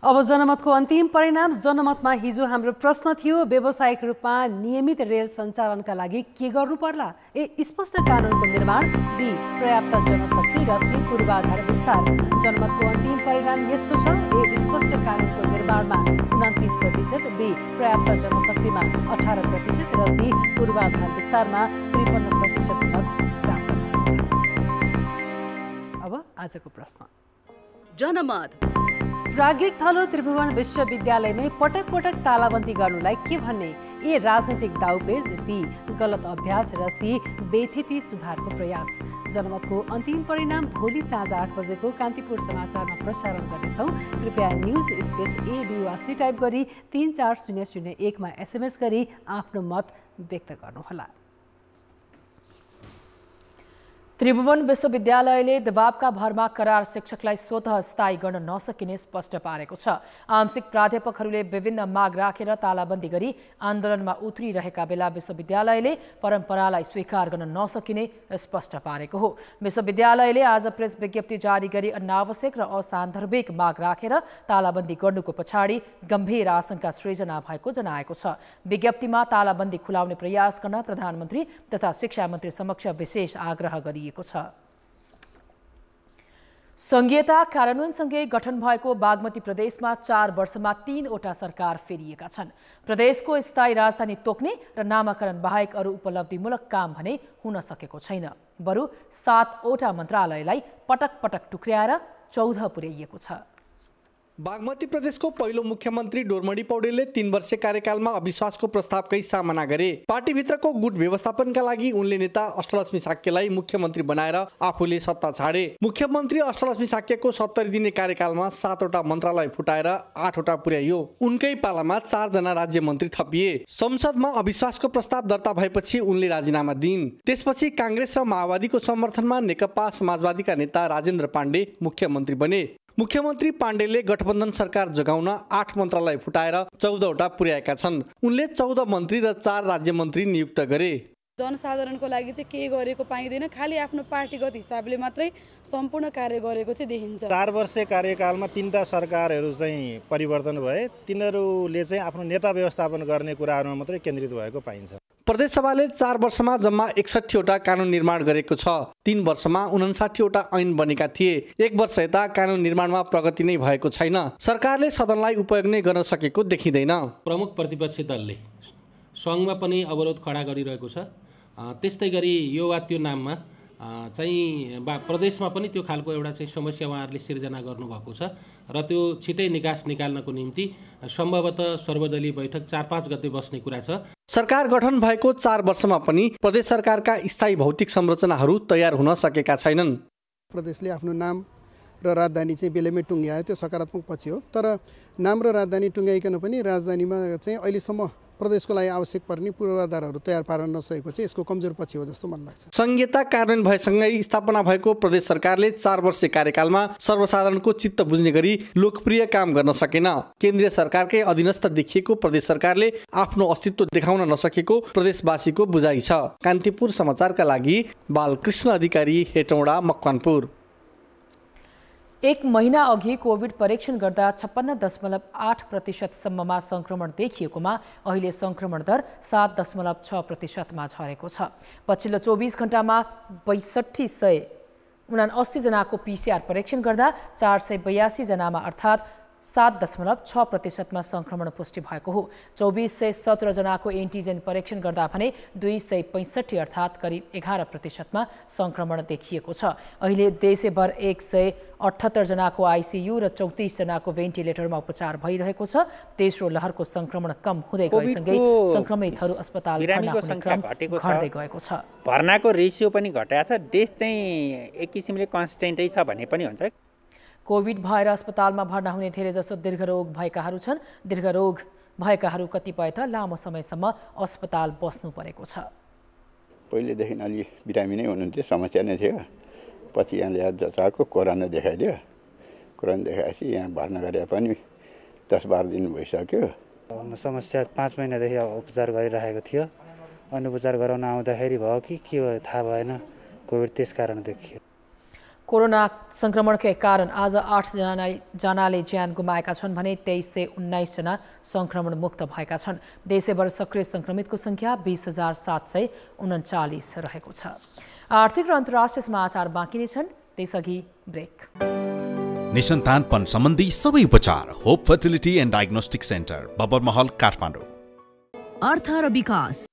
अब जनमतको अन्तिम परिणाम। जनमतमा हिजो हाम्रो प्रश्न थियो, व्यावसायिक रूपमा नियमित रेल सञ्चालनका लागि के गर्नु पर्ला? ए, स्पष्ट कानुनको निर्माण, बी, पर्याप्त जनशक्ति, र सी, पूर्वाधार विस्तार। जनमतको अन्तिम परिणाम यस्तो छ। ए, स्पष्ट कानुनको निर्माणमा 29%, बी, पर्याप्त जनशक्तिमा 18% र सी, पूर्वाधार विस्तारमा 53% मत प्राप्त भएको छ। अब आजको प्रश्न। जनमत प्राज्ञिक थलो त्रिभुवन विश्वविद्यालयमै पटक पटक तालाबन्दी गर्नुलाई के भन्ने? ए, राजनीतिक दाउपेच, बी, गलत अभ्यास, र सी, बेथिति सुधारको प्रयास। जनमतको अन्तिम परिणाम भोलि साँझ 8 बजेको कान्तिपुर समाचारमा प्रसारण गर्नेछौँ। कृपया न्युज स्पेस AB वा सी टाइप गरी 34001 SMS गरी आफ्नो मत व्यक्त गर्नुहोला। त्रिभुवन विश्वविद्यालयले दबावका भरमा करार शिक्षकलाई स्वतः स्थायी गर्न नसकिने स्पष्ट पारेको छ। आंशिक प्राध्यापकहरूले विभिन्न माग राखेर तालाबन्दी गरी आन्दोलनमा उत्रिरहेका बेला विश्वविद्यालयले परम्परालाई स्वीकार गर्न नसकिने स्पष्ट पारेको हो। विश्वविद्यालयले आज प्रेस विज्ञप्ति जारी गरी अनावश्यक र असान्दर्भिक माग राखेर तालाबन्दी गर्नुको पछाडि गम्भीर आशंका सृजना भएको जनाएको छ। विज्ञप्तिमा तालाबन्दी खुलाउने प्रयास गर्न प्रधानमन्त्री तथा शिक्षा मन्त्री समक्ष विशेष आग्रह गरिएको छ। संघीयता कार्यान्वयनसँगै गठन भएको बागमती प्रदेशमा 4 वर्षमा 3वटा सरकार फेरिएका छन्। प्रदेशको स्थायी राजधानी तोक्ने र नामाकरण बाहेक अरू उपलब्धिमूलक काम भने हुन सकेको छैन। बरु 7वटा मन्त्रालयलाई पटक पटक टुक्र्याएर 14 पुर्याइएको छ। बागमती प्रदेशको पहिलो मुख्यमन्त्री डोरमणी पौडेलले 3 वर्षीय कार्यकालमा अविश्वासको प्रस्तावकै सामना गरे। पार्टीभित्रको गुट व्यवस्थापनका लागि उनले नेता अष्टलक्ष्मी साक्यलाई मुख्यमन्त्री बनाएर आफूले सत्ता छाडे। मुख्यमन्त्री अष्टलक्ष्मी साक्यको 70 दिने कार्यकालमा 7वटा मन्त्रालय फुटाएर 8वटा पुर्याइयो। उनकै पालामा 4 जना राज्य मन्त्री थपिए। संसदमा अविश्वासको प्रस्ताव दर्ता भएपछि उनले राजीनामा दिइन्। त्यसपछि कांग्रेस र माओवादीको समर्थनमा नेकपा समाजवादीका नेता राजेन्द्र पाण्डे मुख्यमन्त्री बने। मुख्यमन्त्री पाण्डेले गठबन्धन सरकार जगाउन 8 मन्त्रालय फुटाएर 14वटा पुर्याएका छन्। उनले 14 मन्त्री र 4 राज्य मन्त्री नियुक्त गरे। जनसाधारणको लागि चाहिँ के गरेको पाइँदैन, खालि आफ्नो पार्टीगत हिसाबले मात्रै सम्पूर्ण कार्य गरेको चाहिँ देखिन्छ। 4 वर्षे कार्यकालमा 3टा सरकारहरू चाहिँ परिवर्तन भए। तिनीहरूले चाहिँ आफ्नो नेता व्यवस्थापन गर्ने कुराहरूमा मात्रै केन्द्रित भएको पाइन्छ। प्रदेशसभाले 4 वर्षमा जम्मा 61वटा कानुन निर्माण गरेको छ। 3 वर्षमा 59वटा ऐन बनेका थिए। 1 वर्ष यता कानुन निर्माणमा प्रगति नै भएको छैन। सरकारले सदनलाई उपयोग नै गर्न सकेको देखिँदैन। प्रमुख प्रतिपक्षी दलले सङ्घमा पनि अवरोध खडा गरिरहेको छ। त्यस्तै गरी यो वा त्यो नाममा चाहिँ प्रदेशमा पनि त्यो खालको एउटा चाहिँ समस्या उहाँहरूले सिर्जना गर्नुभएको छ र त्यो छिटै निकाल्नको निम्ति सम्भवतः सर्वदलीय बैठक 4-5 गते बस्ने कुरा छ। सरकार गठन भएको 4 वर्षमा पनि प्रदेश सरकारका स्थायी भौतिक संरचनाहरू तयार हुन सकेका छैनन्। प्रदेशले आफ्नो नाम र राजधानी चाहिँ बेलैमै टुङ्ग्यायो, त्यो सकारात्मक पक्ष हो। तर नाम र राजधानी टुङ्ग्याइकन पनि राजधानीमा चाहिँ अहिलेसम्म प्रदेशको लागि आवश्यक पर्ने पूर्वाधारहरू तयार पार्न नसकेको चाहिँ यसको कमजोर पक्ष हो जस्तो मलाई लाग्छ। संघीयता कार्यान्वयन भएसँगै स्थापना भएको प्रदेश सरकारले 4 वर्षीय कार्यकालमा सर्वसाधारणको चित्त बुझ्ने गरी लोकप्रिय काम गर्न सकेन। केन्द्रीय सरकारकै अधीनस्थ देखिएको प्रदेश सरकारले आफ्नो अस्तित्व देखाउन नसकेको प्रदेशवासीको बुझाइ छ। कान्तिपुर समाचारका लागि बालकृष्ण अधिकारी, हेटौँडा, मकवानपुर। 1 महिना अघि कोभिड परीक्षण गर्दा 56.8% सम्ममा संक्रमण देखिएकोमा अहिले संक्रमण दर 7.6%मा झरेको छ। पछिल्लो 24 घण्टामा 6279 जनाको PCR परीक्षण गर्दा 482 जनामा अर्थात् 7.6%मा संक्रमण पुष्टि भएको हो। 2417 जनाको एन्टिजेन परीक्षण गर्दा भने 265 अर्थात् करिब 11%मा संक्रमण देखिएको छ। अहिले देशभर 178 जनाको आइसियु र 34 जनाको भेन्टिलेटरमा उपचार भइरहेको छ। तेस्रो लहरको संक्रमण कम हुँदै गएसँगै संक्रमितहरू अस्पताल घट्दै गएको छ। भर्नाको रेसियो पनि घटाएको छ। डेथ चाहिँ एक किसिमले कन्स्टेन्टै छ भन्ने पनि हुन्छ। कोभिड भएर अस्पतालमा भर्ना हुने धेरैजसो दीर्घरोग भएकाहरू छन्। दीर्घरोग भएकाहरू कतिपय त लामो समयसम्म अस्पताल बस्नु परेको छ। पहिलेदेखि अलि बिरामी नै हुनुहुन्थ्यो, समस्या नै थियो। पछि यहाँ ल्याएको कोरोना देखाइदियो। कोरोना देखाएपछि यहाँ भर्ना गरे पनि 10-12 दिन भइसक्यो। समस्या 5 महिनादेखि उपचार गरिरहेको थियो। अनि उपचार गराउन आउँदाखेरि भयो कि के भयो थाहा भएन। कोभिड त्यस कारण देखियो। कोरोना संक्रमणकै कारण आज 8 जनाले ज्यान गुमाएका छन् भने 2319 जना संक्रमण मुक्त भएका छन्। देशभर सक्रिय संक्रमितको संख्या 20,739 रहेको छ। आर्थिक र अन्तर्राष्ट्रिय समाचार बाँकी नै छन्, त्यसअघि ब्रेक। निसन्तानपन सम्बन्धी सबै उपचार Hope Fertility and Diagnostic Centre, Babarmahal, Kathmandu. अर्थ र विकास।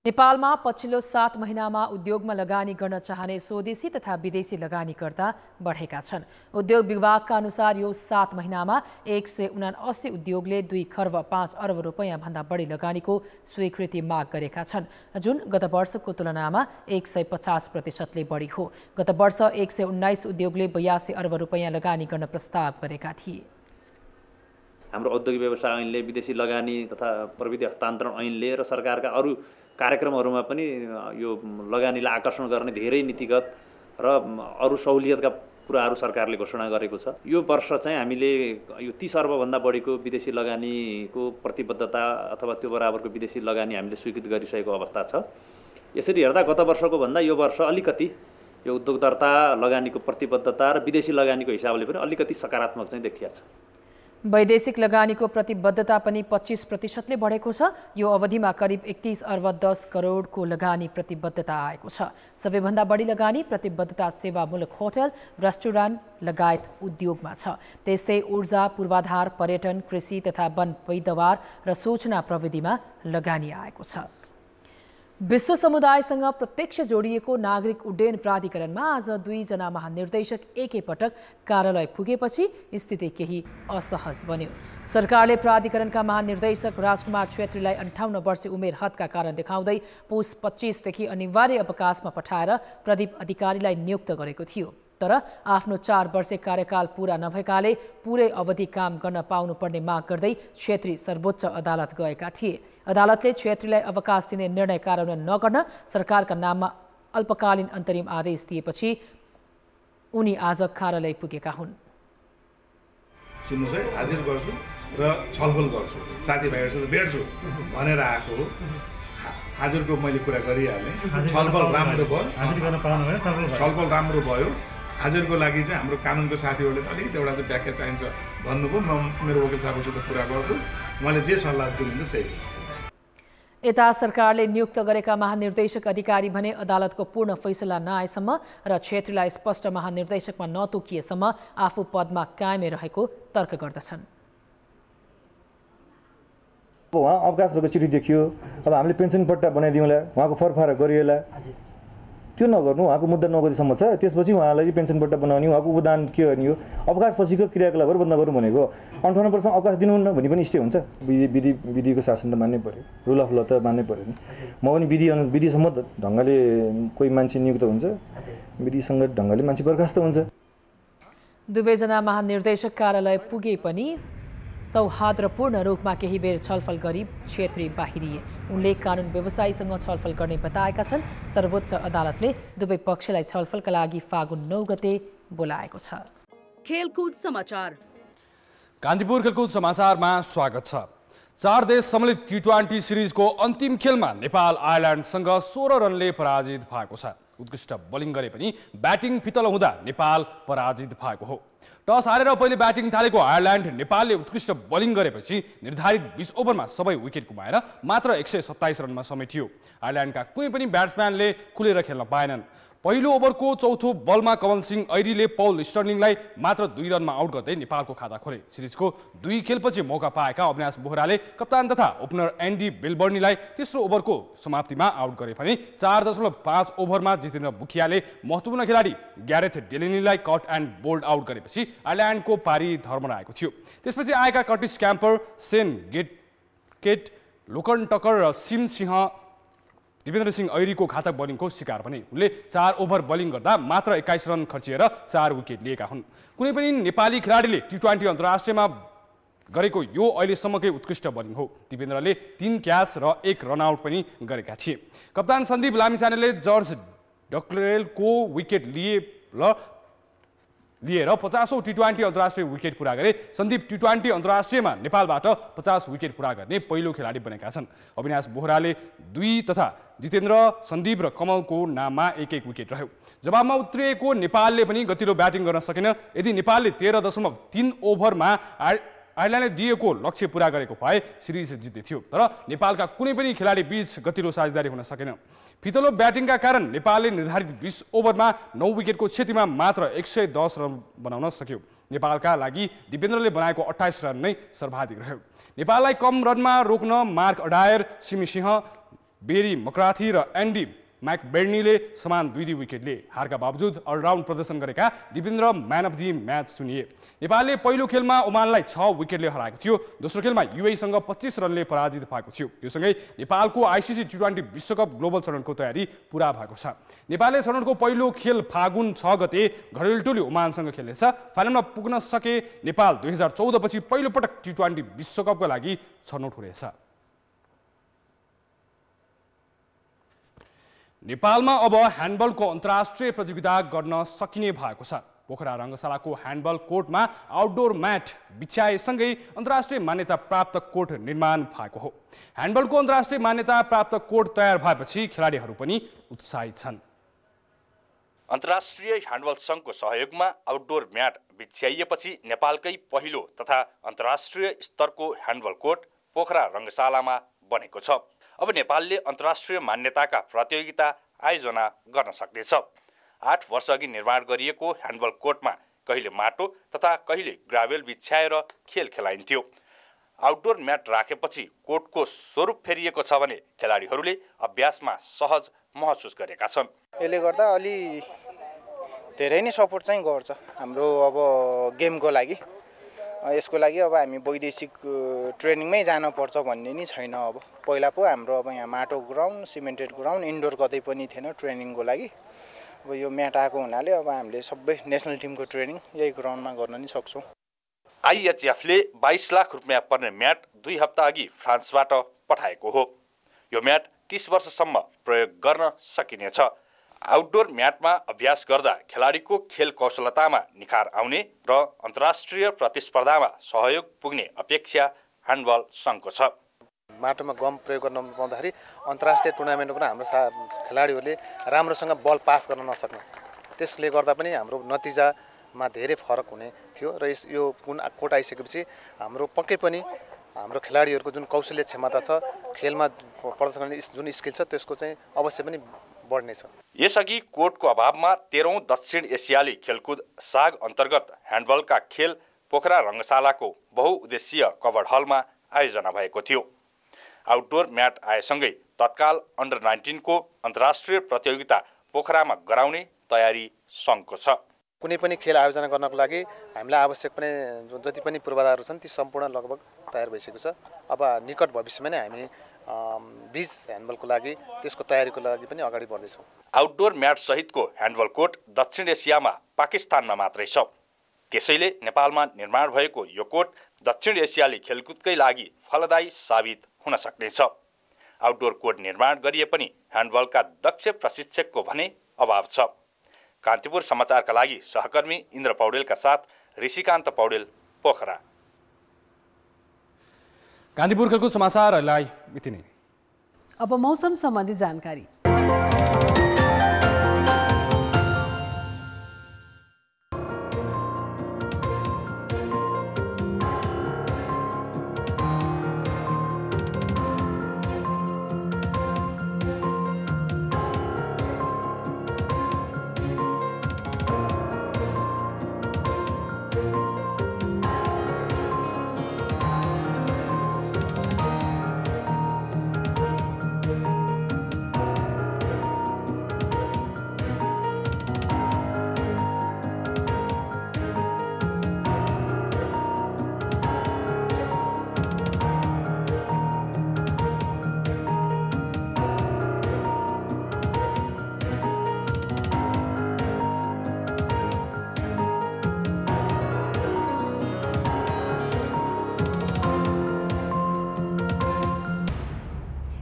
नेपालमा पछिल्लो 7 महिनामा उद्योगमा लगानी गर्न चाहने स्वदेशी तथा विदेशी लगानीकर्ता बढेका छन्। उद्योग विभागका अनुसार यो 7 महिनामा 179 उद्योगले 2 खर्ब 5 अर्ब रुपैयाँ भन्दा बढी लगानीको स्वीकृति माग गरेका छन्, जुन गत वर्षको तुलनामा 150%ले बढी हो। गत वर्ष 119 उद्योगले 82 अर्ब रुपैयाँ लगानी गर्न प्रस्ताव गरेका थिए। हाम्रो औद्योगिक व्यवसाय ऐनले, विदेशी लगानी तथा प्रविधि हस्तान्तरण ऐनले र सरकारका अरू कार्यक्रमहरूमा पनि यो लगानीलाई आकर्षण गर्ने धेरै नीतिगत र अरू सहुलियतका कुराहरू सरकारले घोषणा गरेको छ। यो वर्ष चाहिँ हामीले यो 30 अर्बभन्दा बढीको विदेशी लगानीको प्रतिबद्धता अथवा त्यो बराबरको विदेशी लगानी हामीले स्वीकृत गरिसकेको अवस्था छ। यसरी हेर्दा गत वर्षको भन्दा यो वर्ष अलिकति यो उद्योग दर्ता, लगानीको प्रतिबद्धता र विदेशी लगानीको हिसाबले पनि अलिकति सकारात्मक चाहिँ देखिया छ। वैदेशिक लगानीको प्रतिबद्धता पनि 25% बढेको छ। यो अवधिमा करिब 31 अर्ब 10 करोडको लगानी प्रतिबद्धता आएको छ। सबैभन्दा बढी लगानी प्रतिबद्धता सेवामूलक होटल, रेस्टुरेन्ट लगायत उद्योगमा छ। त्यस्तै ऊर्जा, पूर्वाधार, पर्यटन, कृषि तथा वन पैदावार र सूचना प्रविधिमा लगानी आएको छ। विश्व समुदायसँग प्रत्यक्ष जोडिएको नागरिक उड्डयन प्राधिकरणमा आज 2 जना महानिर्देशक एकैपटक कार्यालय पुगेपछि स्थिति केही असहज बन्यो। सरकारले प्राधिकरणका महानिर्देशक राजकुमार छेत्रीलाई 58 वर्ष उमेर हदका कारण देखाउँदै पुस 25 देखि अनिवार्य अवकाशमा पठाएर प्रदीप अधिकारीलाई नियुक्त गरेको थियो। तर आफ्नो 4 वर्षे कार्यकाल पूरा नभएकाले पूरै अवधि काम गर्न पाउनुपर्ने माग गर्दै छेत्री सर्वोच्च अदालत गएका थिए। अदालतले छेत्रीलाई अवकाश दिने निर्णय कार्यान्वयन नगर्न सरकारका नाममा अल्पकालीन अन्तरिम आदेश दिएपछि उनी आज कार्यालय पुगेका हुन्। सुन्नुहोस् है, हाजिर गर्छु र छलफल गर्छु, साथीभाइहरूसँग भेट्छु भनेर आएको हो। हाजिरको मैले कुरा गरिहालेँ, छलफल राम्रो भयो, छलफल राम्रो भयो। हाजिरको लागि चाहिँ हाम्रो कानुनको साथीहरूले अलिकति एउटा चाहिँ व्याख्या चाहिन्छ भन्नुभयो। म मेरो वकिल साहबसित कुरा गर्छु, उहाँले जे सल्लाह दिनुहुन्छ त्यही। यता सरकारले नियुक्त गरेका महानिर्देशक अधिकारी भने अदालतको पूर्ण फैसला नआएसम्म र छेत्रीलाई स्पष्ट महानिर्देशकमा नतोकिएसम्म आफू पदमा कायमै रहेको तर्क गर्दछन्। उहाँ अवकाश भएको चिठी देखियो, अब हामीले पेन्सन पट्टा बनाइदिउँला, उहाँको फरफारा गरिएला, त्यो नगर्नु, उहाँको मुद्दा नगरेसम्म छ। त्यसपछि उहाँलाई पेन्सन पट्टा बनाउने, उहाँको उपदान के गर्ने हो, अवकाश पछिको क्रियाकलापहरू बन्द गर्नु भनेको 58 वर्षमा अवकाश दिनुहुन्न भने पनि स्टे हुन्छ। विधिको शासन त मान्नै पर्यो, रुल अफ ल त मान्नै पर्यो नि। म पनि विधिसम्मत ढङ्गले कोही मान्छे नियुक्त हुन्छ, विधिसङ्गत ढङ्गले मान्छे बर्खास्त हुन्छ। दुवैजना महानिर्देशक कार्यालय पुगे पनि सौहार्दपूर्ण रूपमा केही बेर छलफल गरी छेत्री बाहिरिए। उनले कानुन व्यवसायीसँग छलफल गर्ने बताएका छन्। सर्वोच्च अदालतले दुवै पक्षलाई छलफलका लागि फागुन 9 गते बोलाएको छ। खेलकुद समाचार। कान्तिपुर खेलकुद समाचारमा स्वागत छ। 4 देश सम्मिलित T20 सिरिजको अन्तिम खेलमा नेपाल आयरल्यान्डसँग 16 रनले पराजित भएको छ। उत्कृष्ट बोलिङ गरे पनि ब्याटिङ फितलो हुँदा नेपाल पराजित भएको हो। टस हारेर पहिले ब्याटिङ थालेको आयरल्यान्ड नेपालले उत्कृष्ट बोलिङ गरेपछि निर्धारित 20 ओभरमा सबै विकेट गुमाएर मात्र 127 रनमा समेटियो। आयरल्यान्डका कुनै पनि ब्याट्सम्यानले खुलेर खेल्न पाएनन्। पहिलो ओभरको चौथो बलमा कमल सिंह ऐरीले पौल स्टर्लिङलाई मात्र 2 रनमा आउट गर्दै नेपालको खाता खोले। सिरिजको 2 खेलपछि मौका पाएका अविनाश बोहराले कप्तान तथा ओपनर एन्डी बिलबर्नीलाई तेस्रो ओभरको समाप्तिमा आउट गरे भने 4.5 ओभरमा जितेन्द्र बुखियाले महत्त्वपूर्ण खेलाडी ग्यारेथ डेलिनीलाई कट एन्ड बोल्ड आउट गरेपछि आयरल्यान्डको पारी धर्मराएको थियो। त्यसपछि आएका कर्टिस क्याम्पर, सेन गेटकेट, लोकन टकर र सिम सिंह दिपेन्द्र सिंह ऐरीको घातक बोलिङको शिकार बने। उनले 4 ओभर बोलिङ गर्दा मात्र 21 रन खर्चिएर 4 विकेट लिएका हुन्। कुनै पनि नेपाली खेलाडीले T20 अन्तर्राष्ट्रियमा गरेको यो अहिलेसम्मकै उत्कृष्ट बोलिङ हो। दिपेन्द्रले 3 क्याच र 1 रनआउट पनि गरेका थिए। कप्तान सन्दीप लामिछानेले जर्ज डक्लेरेलको विकेट लिएर 50औं T20 अन्तर्राष्ट्रिय विकेट पुरा गरे। सन्दीप T20 अन्तर्राष्ट्रियमा नेपालबाट 50 विकेट पुरा गर्ने पहिलो खेलाडी बनेका छन्। अविनाश बोहराले 2 तथा जितेन्द्र, सन्दीप र कमलको नाममा 1-1 विकेट रह्यो। जवाबमा उत्रिएको नेपालले पनि गतिलो ब्याटिङ गर्न सकेन। यदि नेपालले 13.3 ओभरमा आयरल्यान्डले दिएको लक्ष्य पुरा गरेको भए सिरिज जित्ने थियो। तर नेपालका कुनै पनि खेलाडी बीच गतिलो साझेदारी हुन सकेन। फितलो ब्याटिङका कारण नेपालले निर्धारित 20 ओभरमा 9 विकेटको क्षतिमा मात्र 110 रन बनाउन सक्यो। नेपालका लागि दिपेन्द्रले बनाएको 28 रन नै सर्वाधिक रह्यो। नेपाललाई कम रनमा रोक्न मार्क अडायर, सिमी सिंह, बेरी मक्राथी र एन्डी म्याक बेर्नीले समान 2 विकेट लिए। हारका बावजुद अलराउन्ड प्रदर्शन गरेका Dipendra man of the match चुनिए। नेपालले पहिलो खेलमा ओमानलाई 6 विकेटले हराएको थियो। दोस्रो खेलमा युएईसँग 25 रनले पराजित भएको थियो। यो सँगै नेपालको आइसिसी T20 विश्वकप ग्लोबल चरणको तयारी पूरा भएको छ। नेपालले चरणको पहिलो खेल फागुन 6 गते घरेलु टोली ओमानसँग खेल्नेछ। फाइनलमा पुग्न सके नेपाल 2014 पछि पहिलो पटक T20 विश्वकपका लागि छनौट हुनेछ। नेपालमा अब ह्यान्डबलको अन्तर्राष्ट्रिय प्रतियोगिता गर्न सकिने भएको छ। पोखरा रङ्गशालाको ह्यान्डबल कोर्टमा आउटडोर म्याट बिछ्याएसँगै अन्तर्राष्ट्रिय मान्यता प्राप्त कोर्ट निर्माण भएको हो। ह्यान्डबलको अन्तर्राष्ट्रिय मान्यता प्राप्त कोर्ट तयार भएपछि खेलाडीहरू पनि उत्साहित छन्। अन्तर्राष्ट्रिय ह्यान्डबल सङ्घको सहयोगमा आउटडोर म्याट बिछ्याइएपछि नेपालकै पहिलो तथा अन्तर्राष्ट्रिय स्तरको ह्यान्डबल कोर्ट पोखरा रङ्गशालामा बनेको छ। अब नेपालले अन्तर्राष्ट्रिय मान्यताका प्रतियोगिता आयोजना गर्न सक्नेछ। 8 वर्ष अघि निर्माण गरिएको ह्यान्डबल कोर्टमा कहिले माटो तथा कहिले ग्राभेल बिछ्याएर खेल खेलाइन्थ्यो। आउटडोर म्याट राखेपछि कोर्टको स्वरूप फेरिएको छ भने खेलाडीहरूले अभ्यासमा सहज महसुस गरेका छन्। यसले गर्दा अलि धेरै नै सपोर्ट चाहिँ गर्छ हाम्रो अब गेमको लागि। यसको लागि अब हामी वैदेशिक ट्रेनिङमै जानुपर्छ भन्ने नि छैन। अब पहिला पो हाम्रो अब यहाँ माटो ग्राउन्ड, सिमेन्टेड ग्राउन्ड, इन्डोर कतै पनि थिएन ट्रेनिङको लागि। अब यो म्याट आएको हुनाले अब हामीले सबै नेसनल टिमको ट्रेनिङ यही ग्राउन्डमा गर्न नि सक्छौँ। आइएचएफले 22 लाख रुपियाँ पर्ने म्याट 2 हप्ता अघि फ्रान्सबाट पठाएको हो। यो म्याट 30 वर्षसम्म प्रयोग गर्न सकिनेछ। आउटडोर म्याटमा अभ्यास गर्दा खेलाडीको खेल कौशलतामा निखार आउने र अन्तर्राष्ट्रिय प्रतिस्पर्धामा सहयोग पुग्ने अपेक्षा ह्यान्डबल सङ्घको छ। माटोमा गम प्रयोग गर्न पाउँदाखेरि अन्तर्राष्ट्रिय टुर्नामेन्टमा पनि हाम्रो खेलाडीहरूले राम्रोसँग बल पास गर्न नसक्ने, त्यसले गर्दा पनि हाम्रो नतिजामा धेरै फरक हुने थियो। र यो कोर्ट आइसकेपछि हाम्रो पक्कै पनि हाम्रो खेलाडीहरूको जुन कौशल्य क्षमता छ, खेलमा प्रदर्शन गर्ने जुन स्किल छ, त्यसको चाहिँ अवश्य पनि बढ्नेछ। यसअघि कोर्टको अभावमा 13औं दक्षिण एसियाली खेलकुद साग अन्तर्गत ह्यान्डबलका खेल पोखरा रङ्गशालाको बहुउद्देश्यीय कभर्ड हलमा आयोजना भएको थियो। आउटडोर म्याट आएसँगै तत्काल अन्डर 19 को अन्तर्राष्ट्रिय प्रतियोगिता पोखरामा गराउने तयारी सङ्घको छ। कुनै पनि खेल आयोजना गर्नको लागि हामीलाई आवश्यक पनि जति पनि पूर्वाधारहरू छन् ती सम्पूर्ण लगभग तयार भइसकेको छ। अब निकट भविष्यमा नै हामी बीच ह्यान्डबलको लागि त्यसको तयारीको लागि पनि अगाडि बढ्दैछौँ। आउटडोर म्याट सहितको ह्यान्डबल कोर्ट दक्षिण एसियामा पाकिस्तानमा मात्रै छ। त्यसैले नेपालमा निर्माण भएको यो कोर्ट दक्षिण एसियाली खेलकुदकै लागि फलदायी साबित हुन सक्नेछ। आउटडोर कोर्ट निर्माण गरिए पनि ह्यान्डबलका दक्ष प्रशिक्षकको भने अभाव छ। कान्तिपुर समाचारका लागि सहकर्मी इन्द्र पौडेलका साथ ऋषिकान्त पौडेल, पोखरा। कान्तिपुर खेलकुद समाचारहरूलाई यति नै। अब मौसम सम्बन्धी जानकारी।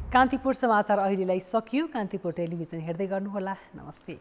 कान्तिपुर समाचार अहिलेलाई सकियो। कान्तिपुर टेलिभिजन हेर्दै गर्नुहोला। नमस्ते।